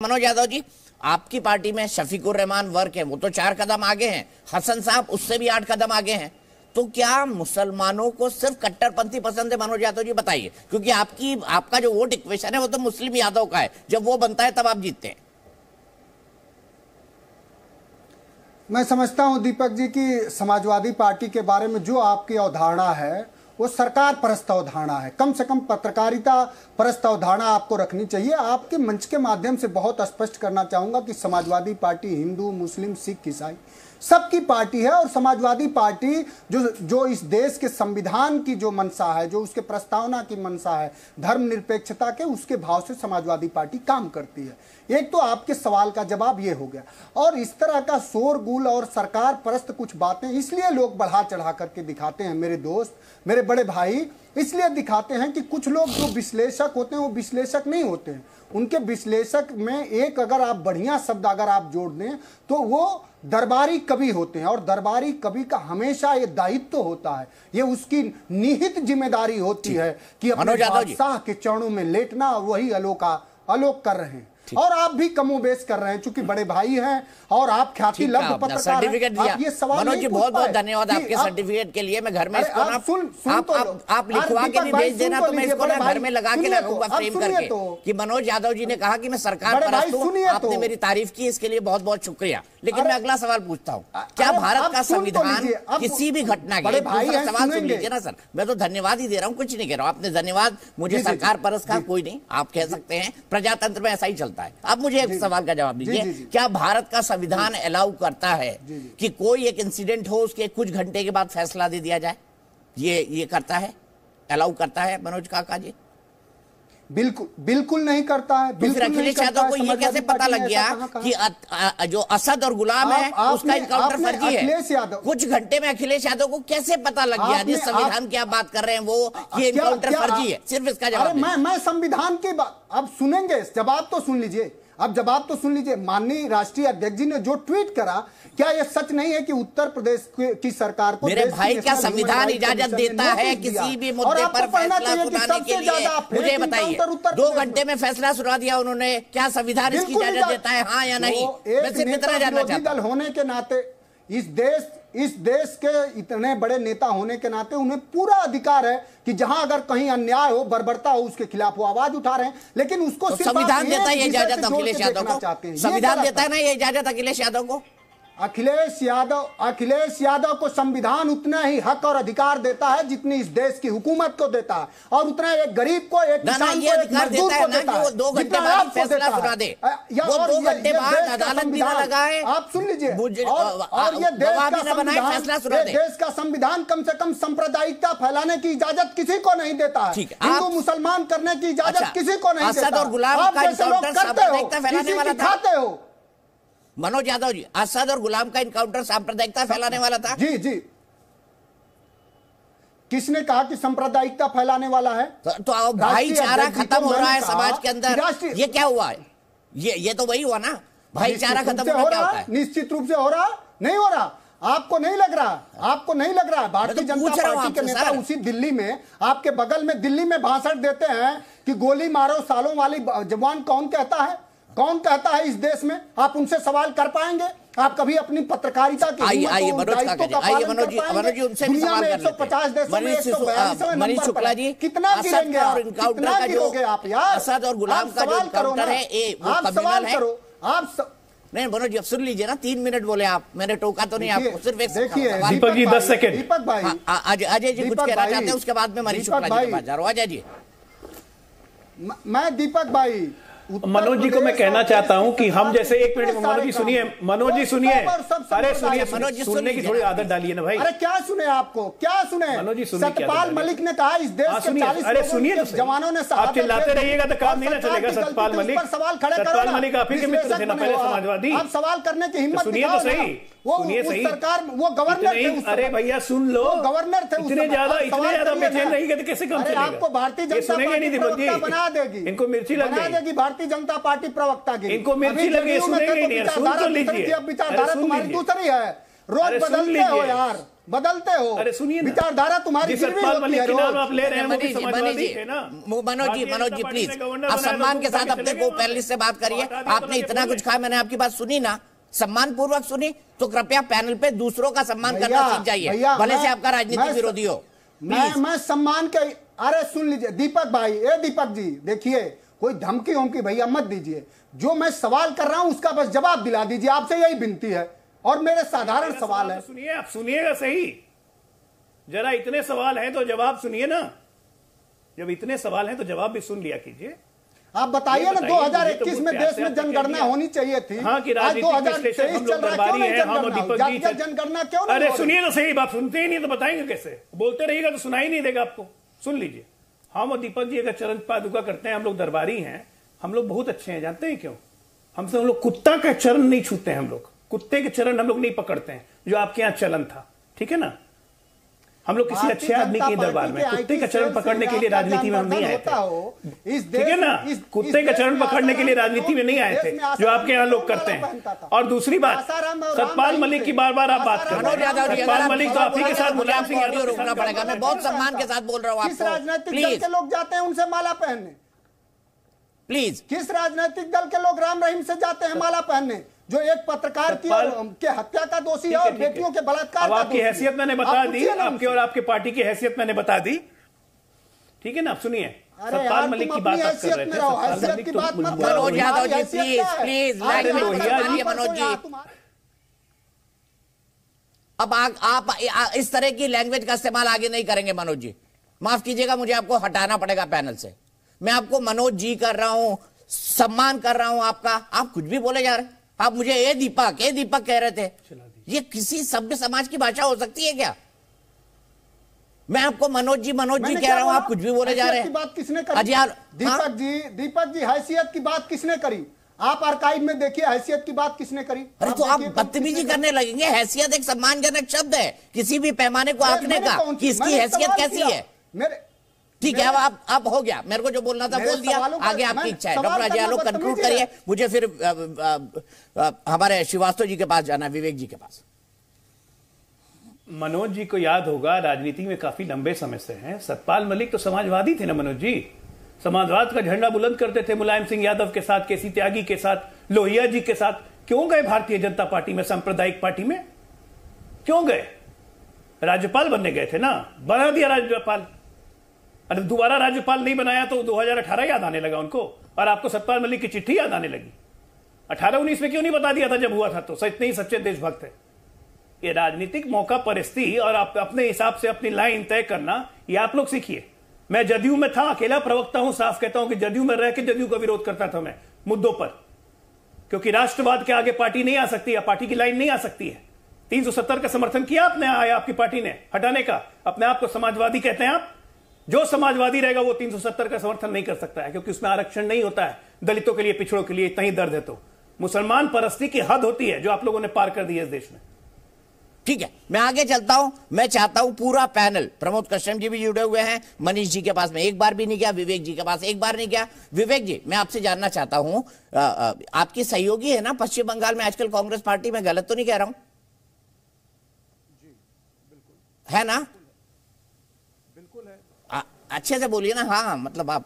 मनोज यादव जी, आपकी पार्टी में शफीकुर रहमान वर्क है, वो तो 4 कदम आगे हैं, हसन साहब उससे भी 8 कदम आगे हैं। तो क्या मुसलमानों को सिर्फ कट्टरपंथी पसंद है? मनोज यादव जी बताइए, क्योंकि आपका जो वोट इक्वेशन है वो तो मुस्लिम यादव का है, जब वो बनता है तब आप जीतते हैं। मैं समझता हूं दीपक जी की समाजवादी पार्टी के बारे में जो आपकी अवधारणा है वो सरकार परस्त अवधारणा है। कम से कम पत्रकारिता परस्त अवधारणा आपको रखनी चाहिए। आपके मंच के माध्यम से बहुत स्पष्ट करना चाहूंगा कि समाजवादी पार्टी हिंदू, मुस्लिम, सिख, ईसाई सबकी पार्टी है, और समाजवादी पार्टी जो इस देश के संविधान की जो मंशा है, जो उसके प्रस्तावना की मंशा है, धर्मनिरपेक्षता के, उसके भाव से समाजवादी पार्टी काम करती है। एक तो आपके सवाल का जवाब ये हो गया। और इस तरह का शोरगुल और सरकार परस्त कुछ बातें इसलिए लोग बढ़ा चढ़ा करके दिखाते हैं, मेरे दोस्त, मेरे बड़े भाई, इसलिए दिखाते हैं कि कुछ लोग जो विश्लेषक होते हैं वो विश्लेषक नहीं होते हैं। उनके विश्लेषक में एक अगर आप बढ़िया शब्द अगर आप जोड़ दें तो वो दरबारी कवि होते हैं, और दरबारी कवि का हमेशा ये दायित्व होता है, ये उसकी निहित जिम्मेदारी होती है कि अपने बादशाह के चरणों में लेटना, और वही अलोक कर रहे हैं। और आप भी कमोबेश कर रहे हैं, चूंकि बड़े भाई हैं और आप ख्याति लब्ध पत्रकार सर्टिफिकेट दिया। ये सवाल मनोज जी बहुत बहुत धन्यवाद आपके सर्टिफिकेट के लिए। मैं घर में इसको आप लिखवा के भी भेज देना, तो मैं इसको ना घर में लगा के रखूंगा फ्रेम करके कि मनोज यादव जी ने कहा कि मैं सरकार परस्त हूं। आपने मेरी तारीफ की, इसके लिए बहुत बहुत शुक्रिया। लेकिन मैं अगला सवाल पूछता हूँ, क्या भारत का संविधान किसी भी घटना के, सवाल सुन लीजिए ना सर, मैं तो धन्यवाद ही दे रहा हूँ, कुछ नहीं कह रहा हूँ। आपने धन्यवाद मुझे सरकार परस्त कहा, कोई नहीं, आप कह सकते हैं, प्रजातंत्र में ऐसा ही चलता है। अब मुझे एक सवाल का जवाब दीजिए, क्या भारत का संविधान अलाउ करता है कि कोई एक इंसिडेंट हो उसके कुछ घंटे के बाद फैसला दे दिया जाए? ये करता है, अलाउ करता है मनोज काका जी? बिल्कुल नहीं करता है। फिर अखिलेश यादव को ये कैसे पता लग गया कि जो असद और गुलाम है उसका इनकाउंटर फर्जी है? कुछ घंटे में अखिलेश यादव को कैसे पता लग गया जिस संविधान की आप बात कर रहे हैं वो ये इनकाउंटर फर्जी है? सिर्फ इसका जवाब। मैं संविधान की बात अब सुनेंगे, जवाब तो सुन लीजिए। अब जवाब तो सुन लीजिए। माननीय राष्ट्रीय अध्यक्ष जी ने जो ट्वीट करा, क्या यह सच नहीं है कि उत्तर प्रदेश की सरकार को, मेरे भाई, क्या संविधान इजाजत देता है किसी भी मुद्दे पर फैसला सुनाने के लिए? मुझे बताइए, 2 घंटे में फैसला सुना दिया उन्होंने, क्या संविधान इसकी इजाजत देता है, हाँ या नहीं? मैं सिर्फ इतना जानना चाहता हूं। होने के नाते इस देश के इतने बड़े नेता होने के नाते उन्हें पूरा अधिकार है कि जहां अगर कहीं अन्याय हो, बर्बरता हो, उसके खिलाफ वो आवाज उठा रहे हैं। लेकिन उसको तो संविधान देता है ये इजाजत अखिलेश यादव को? संविधान देता है ना ये इजाजत अखिलेश यादव को? अखिलेश यादव को संविधान उतना ही हक और अधिकार देता है जितनी इस देश की हुकूमत को देता है, और उतना एक गरीब को, एक किसान को, एक मजदूर को देता है। 2 घंटे बाद फैसला सुना दे, वो 2 घंटे बाद अदालत भी ना लगाए, आप सुन लीजिए। और ये देश का संविधान कम से कम सांप्रदायिकता फैलाने की इजाजत किसी को नहीं देता है, हिंदू मुसलमान करने की इजाजत किसी को नहीं देता। असद और गुलाम का इनकाउंटर सांप्रदायिकता फैलाने वाला था। खाते हो मनोज यादव जी, असद और गुलाम का इनकाउंटर सांप्रदायिकता फैलाने वाला था? जी जी। किसने कहा कि सांप्रदायिकता फैलाने वाला है? तो भाईचारा खत्म हो रहा है समाज के अंदर, ये क्या हुआ है? ये तो वही हुआ ना, भाईचारा खत्म हो रहा है। निश्चित रूप से हो रहा, नहीं हो रहा? आपको नहीं लग रहा? भारतीय जनता पार्टी के नेता उसी दिल्ली में, आपके बगल में दिल्ली में भाषण देते हैं कि गोली मारो सालों वाली जवान कौन कहता है? कौन कहता है इस देश में? आप उनसे सवाल कर पाएंगे? आप कभी अपनी पत्रकारिता के मनोज जी उनसे भी सवाल कर लेते हैं। मनीष शुक्ला जी, कितना गिरेंगे आप? कितना गिरोगे आप यार? असद और गुलाम का जो इनकाउंटर है, आप सवाल करो। नहीं मनोज जी, अब सुन लीजिए ना, 3 मिनट बोले आप, मैंने टोका तो नहीं आपको, सिर्फ एक देखिए। दीपक जी 10 सेकंड। दीपक भाई, अजय जी कुछ कहना चाहते हैं, उसके बाद में मनीष शुक्ला जी के पास जा रहा हूं। अजय जी। मैं दीपक भाई, मनोज जी को मैं कहना चाहता हूं कि हम जैसे, एक मिनट मनोज जी सुनिए, मनोज जी सुनिए, अरे सुनिए, सुनने की थोड़ी आदत डालिए ना भाई। अरे क्या सुने आपको, क्या सुने? मनोज जी सुनिए, सत्यपाल मलिक ने कहा इस देश के 40 अरे सुनिए, जवानों ने आप चिल्लाते रहिएगा तो काम नहीं ना चलेगा। सत्यपाल मलिक आप ही के मित्र थे ना पहले समाजवादी। आप सवाल करने की हिम्मत सुनिए तो सही, सुनिए सही। सरकार वो गवर्नर थे, अरे भैया सुन लो, गवर्नर थे। इतने ज्यादा बेचैन नहीं गए कैसे कम चलेगा? आपको भारतीय जनता पार्टी प्रवक्ता बना देगी, इनको मिर्ची लग गई। भारतीय जनता पार्टी प्रवक्ता की इनको मिर्ची लगे, सुनेंगे नहीं, सुन तो लीजिए। विचारधारा तुम्हारी दूसरी है, रोज बदलते हो यार। बदलते हो। अरे सुनिए, विचारधारा तुम्हारी फिर भी होती है रोज। आप ले रहे हैं वो भी समाजवादी है ना। मनोज जी प्लीज आप सम्मान के साथ अपने को पैनलिस्ट से बात करिए। आपने इतना कुछ कहा, मैंने आपकी बात सुनी ना, सम्मान पूर्वक सुनी, तो कृपया पैनल पे दूसरों का सम्मान करना सीख जाइए, भले से आपका राजनीतिक विरोधी हो। मैं सम्मान के, अरे सुन लीजिए दीपक भाई, ए दीपक जी देखिए, कोई धमकी होमकी भैया मत दीजिए, जो मैं सवाल कर रहा हूं उसका बस जवाब दिला दीजिए, आपसे यही विनती है। और मेरे साधारण सवाल है, सुनिए, आप सुनिएगा सही, जरा इतने सवाल हैं तो जवाब सुनिए ना। जब इतने सवाल हैं तो जवाब भी सुन लिया कीजिए। आप बताइए ना, 2021 में देश में जनगणना होनी चाहिए थी। हाँ, कि राजनीतिक विश्लेषक हम लोग दरबारी हैं, हम दीपक जी जनगणना क्यों नहीं? अरे सुनिए तो सही, बात सुनते ही नहीं तो बताएंगे कैसे? बोलते रहिएगा तो सुनाई नहीं देगा आपको। सुन लीजिए, हम और दीपक जी अगर चरण पादुका करते हैं, हम लोग दरबारी हैं, हम लोग बहुत अच्छे हैं, जानते हैं क्यों? हम लोग कुत्ता का चरण नहीं छूते हैं, हम लोग कुत्ते के चरण हम लोग नहीं पकड़ते हैं, जो आपके यहाँ चलन था, ठीक है ना? हम लोग किसी अच्छे आदमी के दरबार में कुत्ते का चरण पकड़ने के लिए राजनीति में हम नहीं आए थे, ठीक है ना? कुत्ते का चरण पकड़ने के लिए राजनीति में नहीं आए थे, जो आपके यहाँ लोग करते हैं। और दूसरी बात, सतपाल मलिक की बार बार आप बात कर रहे हैं। सतपाल मलिक तो आप ही के साथ मुलायम सिंह यादव रोकना पड़ेगा। मैं बहुत सम्मान के साथ बोल रहा हूँ आपको। किस राजनीतिक दल के लोग जाते हैं उनसे माला पहनने? प्लीज, किस राजनीतिक दल के लोग राम रहीम से जाते हैं माला पहनने, जो एक पत्रकार की के हत्या का दोषी है और बेटियों के बलात्कार का? आपकी हैसियत मैंने बता दी, आपकी और आपके पार्टी की हैसियत मैंने बता दी, ठीक है ना? आप सुनिए, सतपाल मलिक की बात कर रहे थे। मनोज यादव जी प्लीज प्लीज मनोज जी, अब आप इस तरह की लैंग्वेज का इस्तेमाल आगे नहीं करेंगे। मनोज जी माफ कीजिएगा, मुझे आपको हटाना पड़ेगा पैनल से। मैं आपको मनोज जी कर रहा हूं, सम्मान कर रहा हूं आपका, आप कुछ भी बोले जा रहे हैं। आप मुझे ए दीपक कह रहे थे, ये किसी सभ्य समाज की भाषा हो सकती है क्या? मैं आपको मनोज जी कह रहा हूं, आप कुछ भी बोले जा रहे हैं। बात किसने करी? दीपक जी हैसियत की बात किसने करी? आप आर्काइव में देखिए, हैसियत की बात किसने करी? अरे तो आप बदतमीजी करने लगेंगे। हैसियत एक सम्मानजनक शब्द है, किसी भी पैमाने को आंकने का कि इसकी हैसियत कैसी है। ठीक है, अब आप हो गया, मेरे को जो बोलना था बोल दिया, आगे आपकी इच्छा है। डॉक्टर अजय आलोक कंक्लूड करिए, मुझे फिर हमारे श्रीवास्तव जी के पास जाना है, विवेक जी के पास। मनोज जी को याद होगा, राजनीति में काफी लंबे समय से हैं। सतपाल मलिक तो समाजवादी थे ना मनोज जी, समाजवाद का झंडा बुलंद करते थे मुलायम सिंह यादव के साथ, केसी त्यागी के साथ, लोहिया जी के साथ। क्यों गए भारतीय जनता पार्टी में, सांप्रदायिक पार्टी में क्यों गए? राज्यपाल बनने गए थे ना, बना दिया राज्यपाल। अरे दोबारा राज्यपाल नहीं बनाया तो 2018 याद आने लगा उनको, और आपको सतपाल मलिक की चिट्ठी याद आने लगी। 18-19 में क्यों नहीं बता दिया था जब हुआ था? तो इतने ही सच्चे देशभक्त है। ये राजनीतिक मौका परिस्थिति और आप अपने हिसाब से अपनी लाइन तय करना, ये आप लोग सीखिए। मैं जदयू में था, अकेला प्रवक्ता हूं, साफ कहता हूं कि जदयू में रह के जदयू का विरोध करता था मैं मुद्दों पर, क्योंकि राष्ट्रवाद के आगे पार्टी नहीं आ सकती है, पार्टी की लाइन नहीं आ सकती है। 370 का समर्थन किया आपने, आपकी पार्टी ने हटाने का। अपने आप को समाजवादी कहते हैं आप। जो समाजवादी रहेगा वो 370 का समर्थन नहीं कर सकता है, क्योंकि उसमें आरक्षण नहीं होता है दलितों के लिए, पिछड़ों के लिए। इतना ही दर्द है तो मुसलमान परस्ती की हद होती है जो आप लोगों ने पार कर दी है इस देश में। ठीक है, मैं आगे चलता हूं। मैं चाहता हूं पूरा पैनल, प्रमोद कश्यप जी भी जुड़े हुए हैं, मनीष जी के पास में एक बार भी नहीं गया, विवेक जी के पास एक बार नहीं गया। विवेक जी, मैं आपसे जानना चाहता हूं, आपकी सहयोगी है ना पश्चिम बंगाल में आजकल कांग्रेस पार्टी में, गलत तो नहीं कह रहा हूं? जी बिल्कुल है ना? अच्छे से बोलिए ना। हाँ मतलब आप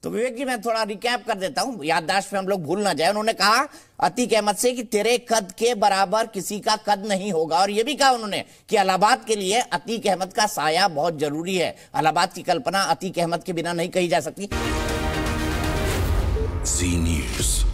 तो विवेक जी, मैं थोड़ा रिकैप कर देता हूं, याददाश्त में हम लोग भूल ना जाए। उन्होंने कहा अतीक अहमद से कि तेरे कद के बराबर किसी का कद नहीं होगा, और यह भी कहा उन्होंने कि इलाहाबाद के लिए अतीक अहमद का साया बहुत जरूरी है। इलाहाबाद की कल्पना अतीक अहमद के बिना नहीं कही जा सकती। जी न्यूज़।